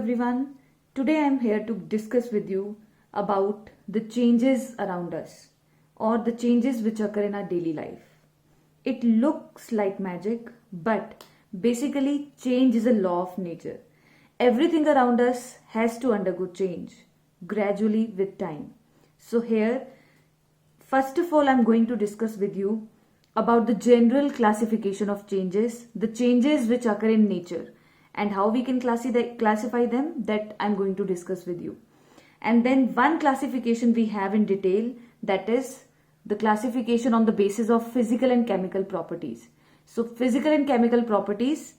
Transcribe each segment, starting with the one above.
everyone. Today I am here to discuss with you about the changes around us or the changes which occur in our daily life. It looks like magic, but basically change is a law of nature. Everything around us has to undergo change gradually with time. So here, first of all, I'm going to discuss with you about the general classification of changes, the changes which occur in nature, and how we can classify them, that I'm going to discuss with you. And then one classification we have in detail, that is the classification on the basis of physical and chemical properties. So physical and chemical properties,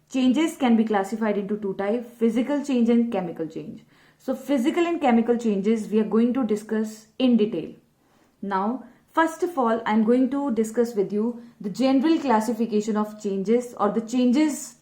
changes can be classified into two types: physical change and chemical change. So physical and chemical changes we are going to discuss in detail. Now, first of all, I'm going to discuss with you the general classification of changes or the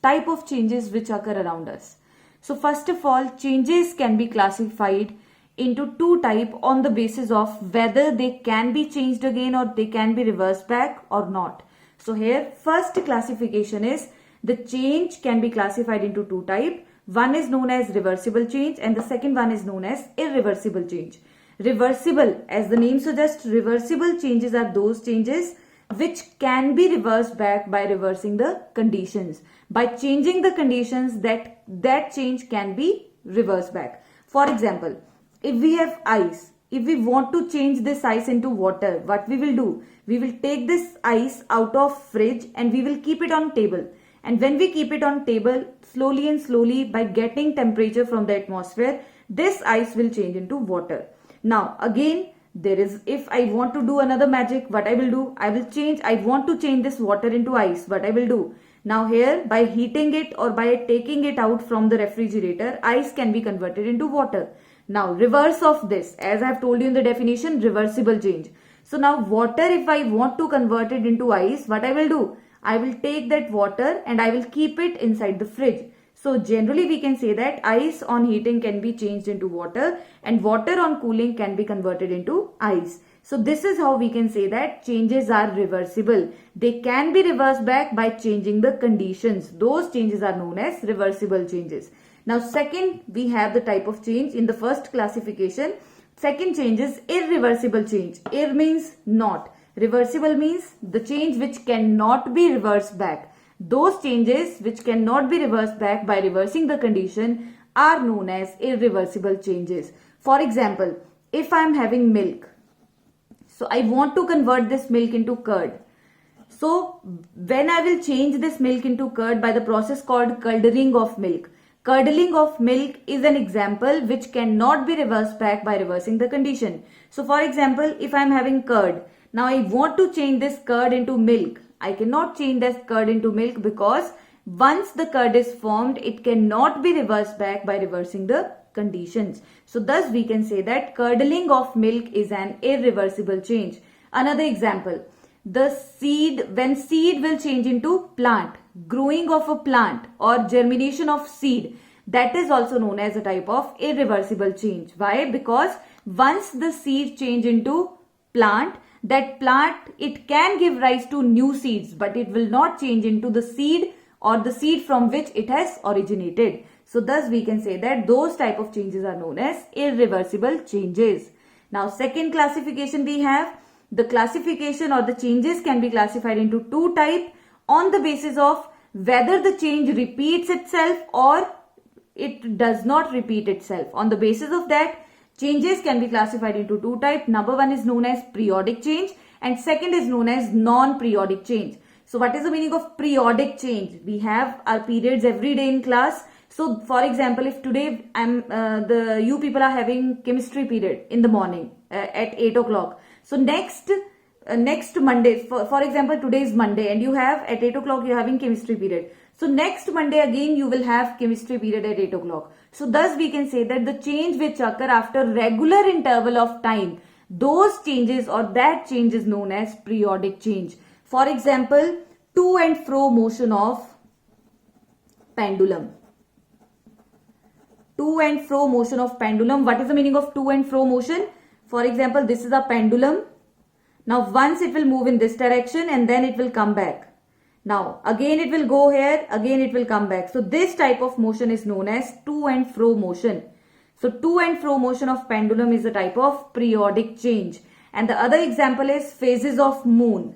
type of changes which occur around us. So first of all, changes can be classified into two types on the basis of whether they can be changed again or they can be reversed back or not. So here, first classification is the change can be classified into two types. One is known as reversible change and the second one is known as irreversible change. Reversible, as the name suggests, reversible changes are those changes which can be reversed back by reversing the conditions. By changing the conditions, that change can be reversed back. For example, if we have ice, if we want to change this ice into water, what we will do? We will take this ice out of fridge and we will keep it on table. And when we keep it on table, slowly and slowly, by getting temperature from the atmosphere, this ice will change into water. Now again, if I want to do another magic, what I will do? I want to change this water into ice. What I will do? Now here, by heating it or by taking it out from the refrigerator, ice can be converted into water. Now reverse of this, as I have told you in the definition, reversible change. So now water, if I want to convert it into ice, what I will do? I will take that water and I will keep it inside the fridge. So generally we can say that ice on heating can be changed into water and water on cooling can be converted into ice. So this is how we can say that changes are reversible. They can be reversed back by changing the conditions. Those changes are known as reversible changes. Now second, we have the type of change in the first classification. Second change is irreversible change. Ir means not. Reversible means the change which cannot be reversed back. Those changes which cannot be reversed back by reversing the condition are known as irreversible changes. For example, if I am having milk, so I want to convert this milk into curd. So when I will change this milk into curd by the process called curdling of milk. Curdling of milk is an example which cannot be reversed back by reversing the condition. So for example, if I am having curd, now I want to change this curd into milk. I cannot change this curd into milk because once the curd is formed, it cannot be reversed back by reversing the conditions. So thus we can say that curdling of milk is an irreversible change. Another example, when seed will change into plant, growing of a plant or germination of seed, that is also known as a type of irreversible change. Why? Because once the seed change into plant, that plant, it can give rise to new seeds, but it will not change into the seed or the seed from which it has originated. So thus we can say that those type of changes are known as irreversible changes. Now second classification we have, the classification or the changes can be classified into two types on the basis of whether the change repeats itself or it does not repeat itself. On the basis of that, changes can be classified into two types. Number one is known as periodic change and second is known as non-periodic change. So what is the meaning of periodic change? We have our periods every day in class. So for example, if today you people are having chemistry period in the morning at 8 o'clock. So next Monday, for example, today is Monday and you have at 8 o'clock you are having chemistry period. So next Monday again you will have chemistry period at 8 o'clock. So thus we can say that the change which occur after regular interval of time, those changes or that change is known as periodic change. For example, to and fro motion of pendulum. To and fro motion of pendulum. What is the meaning of to and fro motion? For example, this is a pendulum. Now once it will move in this direction and then it will come back. Now again it will go here, again it will come back. So this type of motion is known as to and fro motion. So to and fro motion of pendulum is a type of periodic change. And the other example is phases of moon.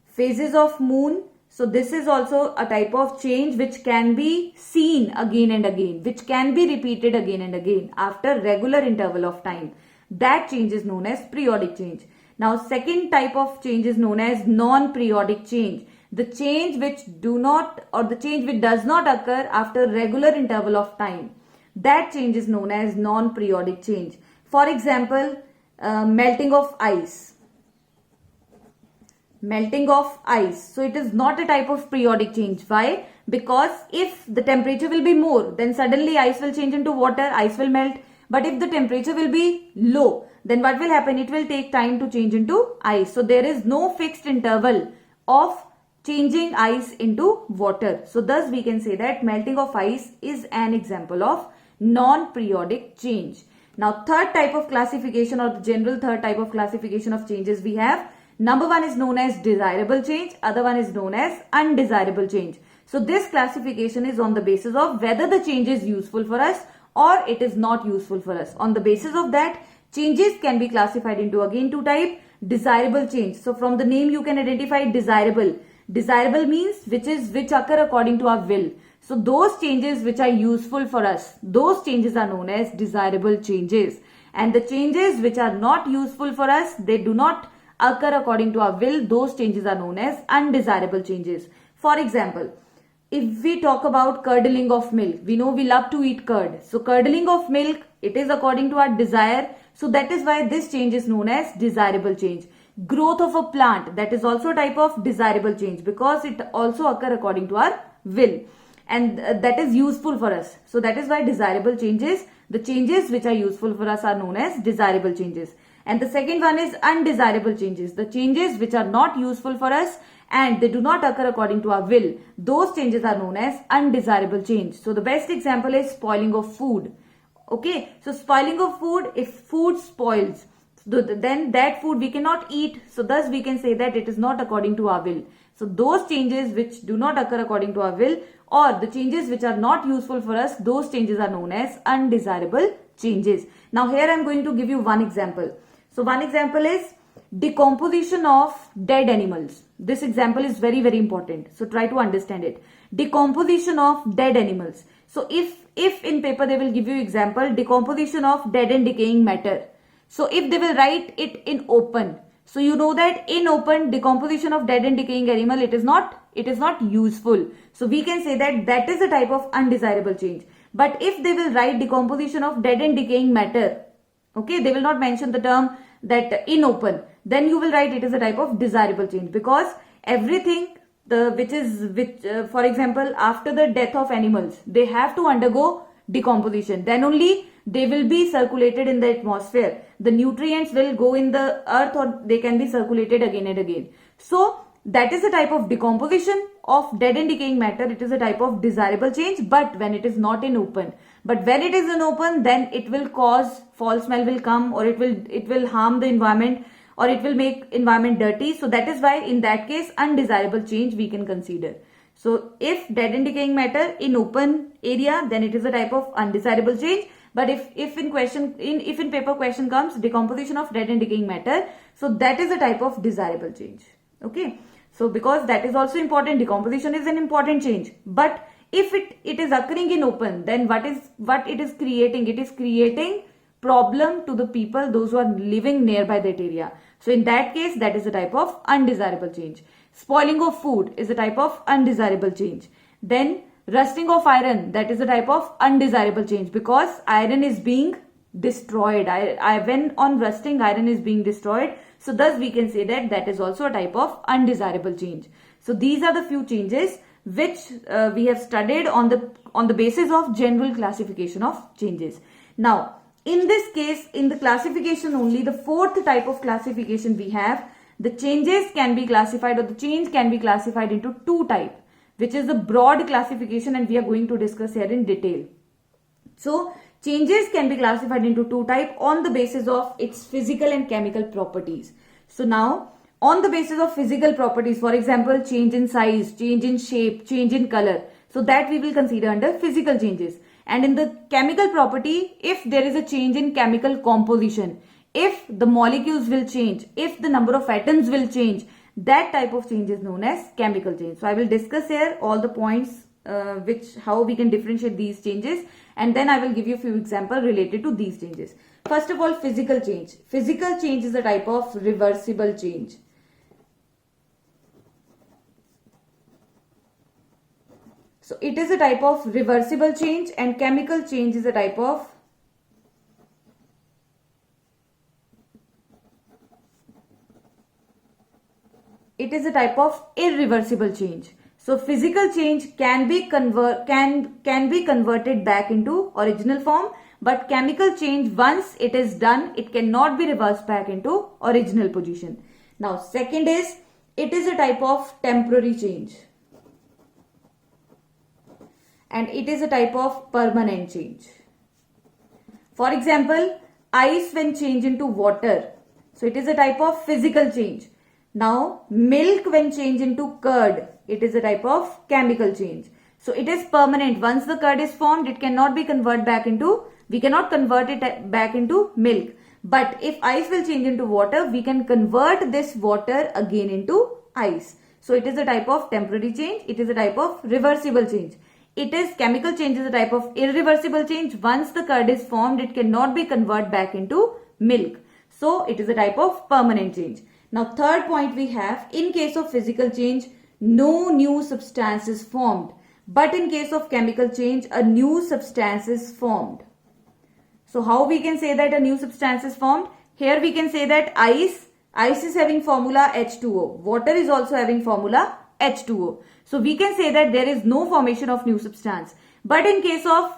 Phases of moon. So this is also a type of change which can be seen again and again, which can be repeated again and again after regular interval of time. That change is known as periodic change. Now second type of change is known as non-periodic change. The change which does not occur after regular interval of time. That change is known as non-periodic change. For example, melting of ice. Melting of ice. So it is not a type of periodic change. Why? Because if the temperature will be more, then suddenly ice will change into water, ice will melt. But if the temperature will be low, then what will happen? It will take time to change into ice. So there is no fixed interval of changing ice into water. So thus we can say that melting of ice is an example of non-periodic change. Now third type of classification, or the general third type of classification of changes we have. Number one is known as desirable change. Other one is known as undesirable change. So this classification is on the basis of whether the change is useful for us or it is not useful for us. On the basis of that, changes can be classified into again two types. Desirable change. So from the name you can identify desirable. Desirable means which occur according to our will. So those changes which are useful for us, those changes are known as desirable changes. And the changes which are not useful for us, they do not occur according to our will, those changes are known as undesirable changes. For example, if we talk about curdling of milk, we know we love to eat curd. So curdling of milk, it is according to our desire. So that is why this change is known as desirable change. Growth of a plant, that is also a type of desirable change because it also occur according to our will. And that is useful for us. So that is why desirable changes, the changes which are useful for us are known as desirable changes. And the second one is undesirable changes. The changes which are not useful for us and they do not occur according to our will. Those changes are known as undesirable change. So the best example is spoiling of food. Okay, so spoiling of food, if food spoils, then that food we cannot eat. So thus we can say that it is not according to our will. So those changes which do not occur according to our will or the changes which are not useful for us, those changes are known as undesirable changes. Now here I am going to give you one example. So one example is decomposition of dead animals. This example is very, very important. So try to understand it. Decomposition of dead animals. So if in paper they will give you example, decomposition of dead and decaying matter. So if they will write it in open, so you know that in open decomposition of dead and decaying animal, it is not useful. So we can say that that is a type of undesirable change. But if they will write decomposition of dead and decaying matter, okay, they will not mention the term that in open, then you will write it is a type of desirable change because everything for example, after the death of animals, they have to undergo decomposition. Then only they will be circulated in the atmosphere. The nutrients will go in the earth or they can be circulated again and again. So that is a type of decomposition of dead and decaying matter. It is a type of desirable change, but when it is not in open. But when it is in open, then it will cause foul smell will come, or it will harm the environment, or it will make environment dirty. So that is why in that case undesirable change we can consider. So if dead and decaying matter in open area, then it is a type of undesirable change. But if in paper question comes decomposition of dead and decaying matter, so that is a type of desirable change. Okay. So because that is also important, decomposition is an important change. But if it is occurring in open, then what it is creating? It is creating problem to the people, those who are living nearby that area. So in that case, that is a type of undesirable change. Spoiling of food is a type of undesirable change. Then rusting of iron, that is a type of undesirable change because iron is being destroyed. When on rusting, iron is being destroyed. So thus we can say that that is also a type of undesirable change. So these are the few changes which we have studied on the basis of general classification of changes. Now, in this case, in the classification only, the fourth type of classification we have, the changes can be classified, or the change can be classified into two types, which is the broad classification, and we are going to discuss here in detail. So changes can be classified into two types on the basis of its physical and chemical properties. So now on the basis of physical properties, for example, change in size, change in shape, change in color. So that we will consider under physical changes. And in the chemical property, if there is a change in chemical composition, if the molecules will change, if the number of atoms will change, that type of change is known as chemical change. So I will discuss here all the points how we can differentiate these changes, and then I will give you a few examples related to these changes. First of all, physical change. Physical change is a type of reversible change. So it is a type of reversible change, and chemical change is a type of irreversible change. So physical change can be converted back into original form, but chemical change, once it is done, it cannot be reversed back into original position. Now second is, it is a type of temporary change, and it is a type of permanent change. For example, ice when changed into water, so it is a type of physical change. Now milk when changed into curd, it is a type of chemical change. So it is permanent. Once the curd is formed, it cannot be converted back into, we cannot convert it back into milk. But if ice will change into water, we can convert this water again into ice. So it is a type of temporary change. It is a type of reversible change. It is chemical change is a type of irreversible change. Once the curd is formed, it cannot be converted back into milk. So it is a type of permanent change. Now third point we have, in case of physical change, no new substance is formed. But in case of chemical change, a new substance is formed. So how we can say that a new substance is formed? Here we can say that ice is having formula H2O. Water is also having formula H2O. So we can say that there is no formation of new substance. But in case of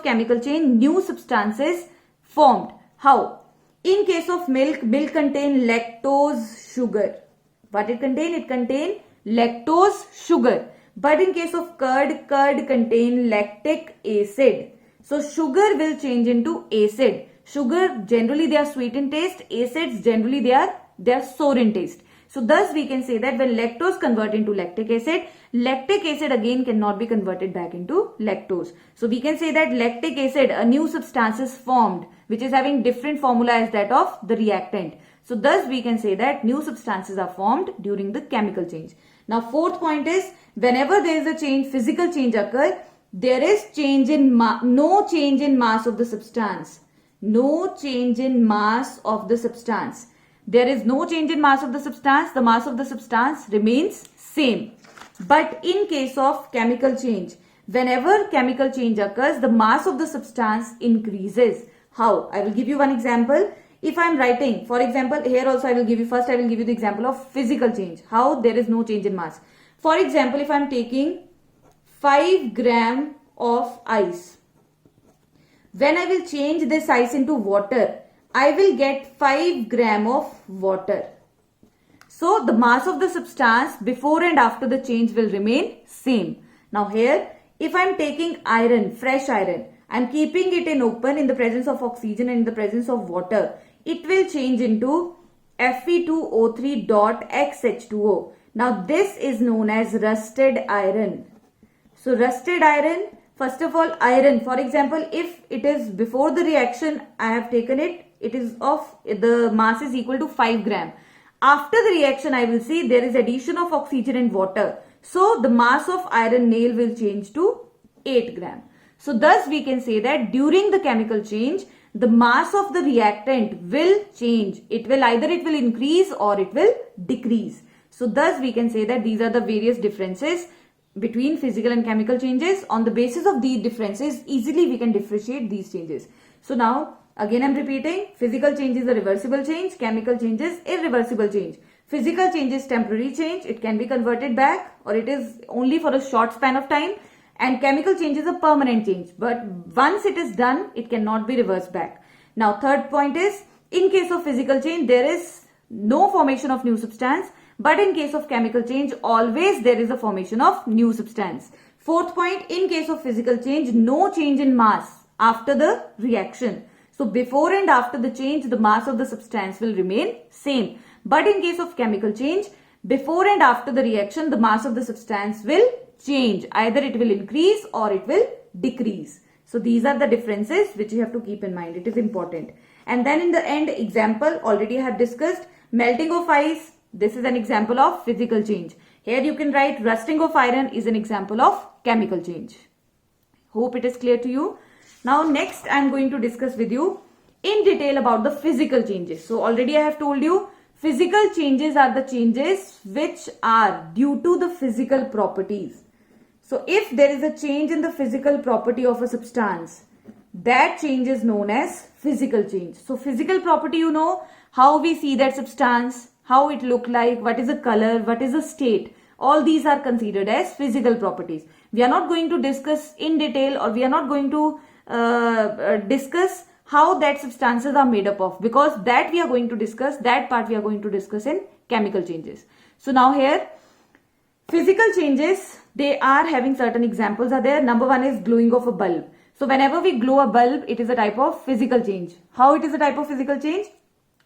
chemical change, new substance is formed. How? In case of milk contain lactose sugar. What it contain? It contain lactose sugar. But in case of curd contain lactic acid. So sugar will change into acid. Sugar generally they are sweet in taste. Acids generally they are sour in taste. So thus we can say that when lactose convert into lactic acid again cannot be converted back into lactose. So we can say that lactic acid, a new substance is formed which is having different formula as that of the reactant. So thus we can say that new substances are formed during the chemical change. Now fourth point is, whenever there is a change, physical change occur, there is no change in mass of the substance. No change in mass of the substance. There is no change in mass of the substance. The mass of the substance remains same. But in case of chemical change, whenever chemical change occurs, the mass of the substance increases. How? I will give you one example. If I am writing, for example, here also I will give you the example of physical change. How there is no change in mass. For example, if I am taking 5 gram of ice, when I will change this ice into water, I will get 5 gram of water. So the mass of the substance before and after the change will remain same. Now here, if I am taking iron, fresh iron, I am keeping it in open in the presence of oxygen and in the presence of water, it will change into Fe2O3.XH2O. Now this is known as rusted iron. So rusted iron, first of all, iron, for example, if it is before the reaction, I have taken it, the mass is equal to 5 gram. After the reaction, I will see there is addition of oxygen and water. So the mass of iron nail will change to 8 gram. So thus we can say that during the chemical change, the mass of the reactant will change. It will increase or it will decrease. So thus we can say that these are the various differences between physical and chemical changes. On the basis of these differences, easily we can differentiate these changes. So now again I am repeating, physical change is a reversible change, chemical change is irreversible change. Physical change is temporary change, it can be converted back or it is only for a short span of time, and chemical change is a permanent change, but once it is done, it cannot be reversed back. Now third point is, in case of physical change, there is no formation of new substance, but in case of chemical change, always there is a formation of new substance. Fourth point, in case of physical change, no change in mass after the reaction. So before and after the change, the mass of the substance will remain same. But in case of chemical change, before and after the reaction, the mass of the substance will change. Either it will increase or it will decrease. So these are the differences which you have to keep in mind. It is important. And then in the end, example already I have discussed, melting of ice. This is an example of physical change. Here you can write rusting of iron is an example of chemical change. Hope it is clear to you. Now next I am going to discuss with you in detail about the physical changes. So already I have told you, physical changes are the changes which are due to the physical properties. So if there is a change in the physical property of a substance, that change is known as physical change. So physical property, you know, how we see that substance, how it look like, what is the color, what is the state. All these are considered as physical properties. We are not going to discuss in detail, or we are not going to discuss how that substances are made up of, because that we are going to discuss, that part we are going to discuss in chemical changes. So now here, physical changes, they are having certain examples are there. Number one is glowing of a bulb. So whenever we glow a bulb, it is a type of physical change. How it is a type of physical change?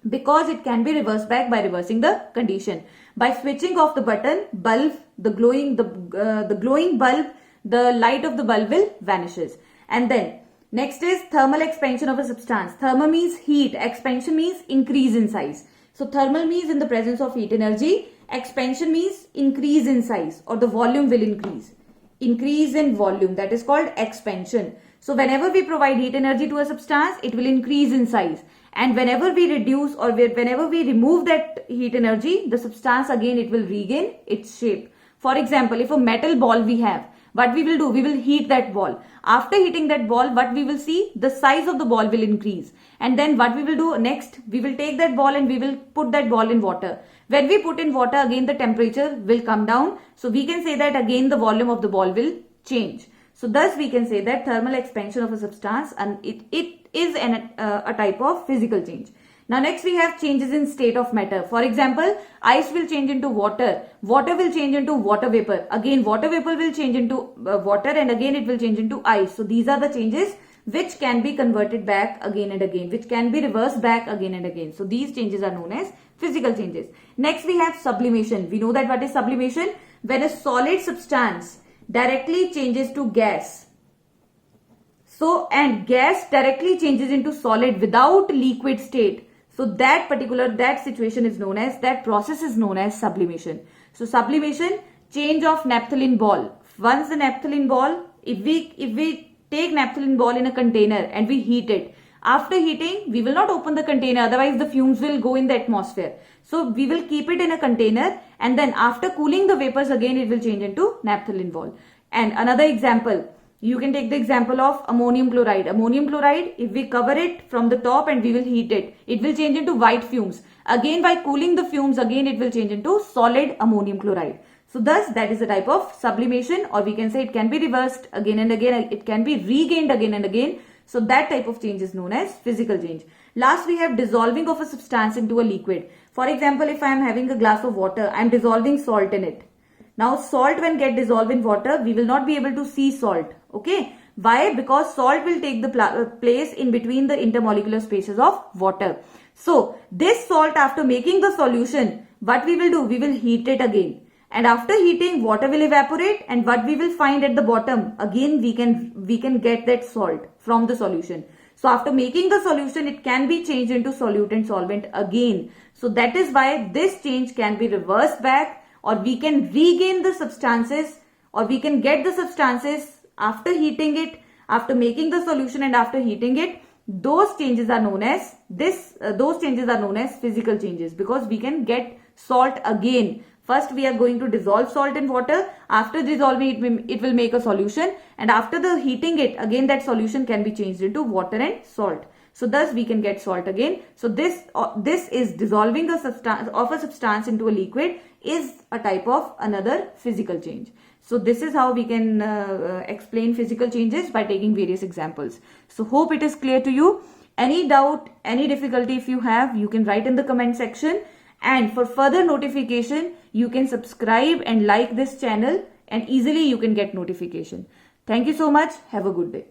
Because it can be reversed back by reversing the condition. By switching off the button, bulb, the glowing bulb, the light of the bulb will vanishes. And then next is thermal expansion of a substance. Thermal means heat, expansion means increase in size. So thermal means in the presence of heat energy, expansion means increase in size, or the volume will increase. Increase in volume, that is called expansion. So whenever we provide heat energy to a substance, it will increase in size. And whenever we reduce or whenever we remove that heat energy, the substance again it will regain its shape. For example, if a metal ball we have, what we will do? We will heat that ball. After heating that ball, what we will see? The size of the ball will increase. And then what we will do next? We will take that ball and we will put that ball in water. When we put in water, again the temperature will come down. So we can say that again the volume of the ball will change. So thus we can say that thermal expansion of a substance, and it is a type of physical change. Now next we have changes in state of matter. For example, ice will change into water. Water will change into water vapor. Again water vapor will change into water, and again it will change into ice. So these are the changes which can be converted back again and again, which can be reversed back again and again. So these changes are known as physical changes. Next we have sublimation. We know that what is sublimation? When a solid substance directly changes to gas. So, and gas directly changes into solid without liquid state. So that situation is known as, that process is known as sublimation. So sublimation, change of naphthalene ball. Once the naphthalene ball, if we take naphthalene ball in a container and we heat it, after heating, we will not open the container, otherwise the fumes will go in the atmosphere. So we will keep it in a container, and then after cooling the vapors, again it will change into naphthalene ball. And another example, you can take the example of ammonium chloride. Ammonium chloride, if we cover it from the top and we will heat it, it will change into white fumes. Again by cooling the fumes, again it will change into solid ammonium chloride. So thus that is a type of sublimation, or we can say it can be reversed again and again, it can be regained again and again. So that type of change is known as physical change. Last we have dissolving of a substance into a liquid. For example, if I am having a glass of water, I am dissolving salt in it. Now salt when get dissolved in water, we will not be able to see salt. Okay. Why? Because salt will take the place in between the intermolecular spaces of water. So this salt, after making the solution, what we will do? We will heat it again. And after heating, water will evaporate, and what we will find at the bottom, again we can get that salt from the solution. So after making the solution, it can be changed into solute and solvent again. So that is why this change can be reversed back, or we can regain the substances, or we can get the substances after heating it, after making the solution and after heating it. Those changes are known as physical changes, because we can get salt again. First we are going to dissolve salt in water. After dissolving it will make a solution, and after the heating it, again that solution can be changed into water and salt. So thus we can get salt again. So this is dissolving a substance into a liquid, is a type of another physical change. So this is how we can explain physical changes by taking various examples. So hope it is clear to you. Any doubt, any difficulty if you have, you can write in the comment section. And for further notification, you can subscribe and like this channel, and easily you can get notification. Thank you so much. Have a good day.